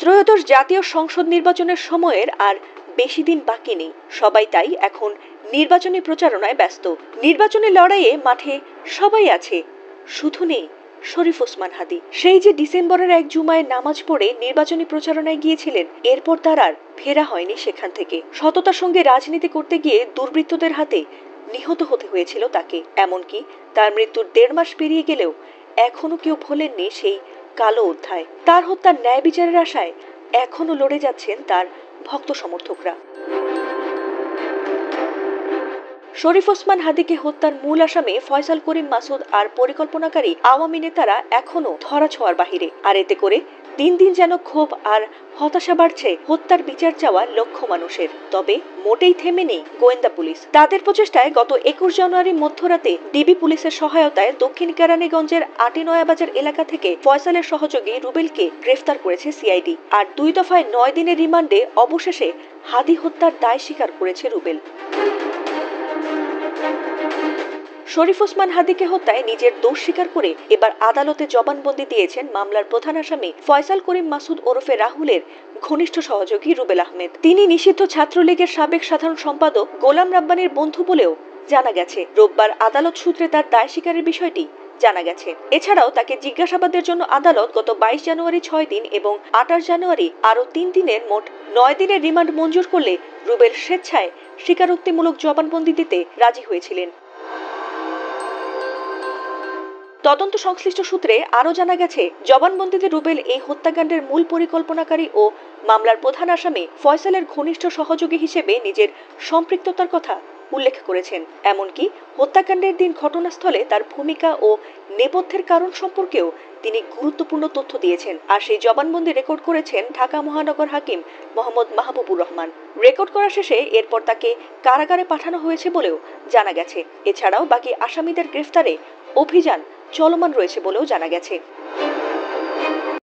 ত্রয়োদশ জাতীয় সংসদ নির্বাচনের সময়ের আর বেশি দিন বাকি নেই। সবাই তাই এখন নির্বাচনী প্রচারণায় ব্যস্ত। নির্বাচনী লড়াইয়ে মাঠে সবাই আছে, শুধু নেই শরীফ ওসমান হাদি। সেই যে ডিসেম্বরের এক জুমায় নামাজ পড়ে নির্বাচনী প্রচারণায় গিয়েছিলেন, এরপর তার আর ফেরা হয়নি সেখান থেকে। সততার সঙ্গে রাজনীতি করতে গিয়ে দুর্বৃত্তদের হাতে নিহত হতে হয়েছিল তাকে। এমনকি তার মৃত্যুর 1.5 মাস পেরিয়ে গেলেও এখনো কেউ ভোলেননি সেই কালো অধ্যায়। তার হত্যার ন্যায় বিচারের আশায় এখনো লড়ে যাচ্ছেন তার ভক্ত সমর্থকরা। শরীফ ওসমান হাদিকে হত্যার মূল আসামি ফয়সাল করিম মাসুদ আর পরিকল্পনাকারী আওয়ামী নেতারা এখনো ধরাছোঁয়ার বাহিরে। আর এতে করে দিন দিন যেন ক্ষোভ আর হতাশা বাড়ছে হত্যার বিচার চাওয়া লক্ষ মানুষের। তবে মোটেই থেমে নেই গোয়েন্দা পুলিশ। তাদের প্রচেষ্টায় গত 21 জানুয়ারি মধ্যরাতে ডিবি পুলিশের সহায়তায় দক্ষিণ কেরানীগঞ্জের আটিনয়াবাজার এলাকা থেকে ফয়সালের সহযোগী রুবেলকে গ্রেফতার করেছে সিআইডি। আর 2 দফায় 9 দিনের রিমান্ডে অবশেষে হাদি হত্যার দায় স্বীকার করেছে রুবেল। শরীফ ওসমান হাদিকে হত্যায় নিজের দোষ স্বীকার করে এবার আদালতে জবানবন্দি দিয়েছেন মামলার প্রধান আসামি ফয়সাল করিম মাসুদ ওরফে রাহুলের ঘনিষ্ঠ সহযোগী রুবেল আহমেদ। তিনি নিষিদ্ধ ছাত্রলীগের সাবেক সাধারণ সম্পাদক গোলাম রাব্বানীর বন্ধু বলেও জানা গেছে। রোববার আদালত সূত্রে তার দায় স্বীকারের বিষয়টি জানা গেছে। এছাড়াও তাকে জিজ্ঞাসাবাদের জন্য আদালত গত 22 জানুয়ারি 6 দিন এবং 28 জানুয়ারি আরও 3 দিনের মোট 9 দিনের রিমান্ড মঞ্জুর করলে রুবেল স্বেচ্ছায় স্বীকারোক্তিমূলক জবানবন্দি দিতে রাজি হয়েছিলেন। তদন্ত সংশ্লিষ্ট সূত্রে আরও জানা গেছে, জবানবন্দিতে রুবেল এই হত্যাকাণ্ডের মূল পরিকল্পনাকারী ও মামলার প্রধান আসামি ফয়সালের ঘনিষ্ঠ সহযোগী হিসেবে নিজের সম্পৃক্ততার কথা উল্লেখ করেছেন। এমনকি হত্যাকাণ্ডের দিন ঘটনাস্থলে তার ভূমিকা ও নেপথ্যের কারণ সম্পর্কেও তিনি গুরুত্বপূর্ণ তথ্য দিয়েছেন। আর সেই জবানবন্দি রেকর্ড করেছেন ঢাকা মহানগর হাকিম মোহাম্মদ মাহবুবুর রহমান। রেকর্ড করা শেষে এরপর তাকে কারাগারে পাঠানো হয়েছে বলেও জানা গেছে। এছাড়াও বাকি আসামিদের গ্রেফতারে অভিযান চলমান রয়েছে বলেও জানা গেছে।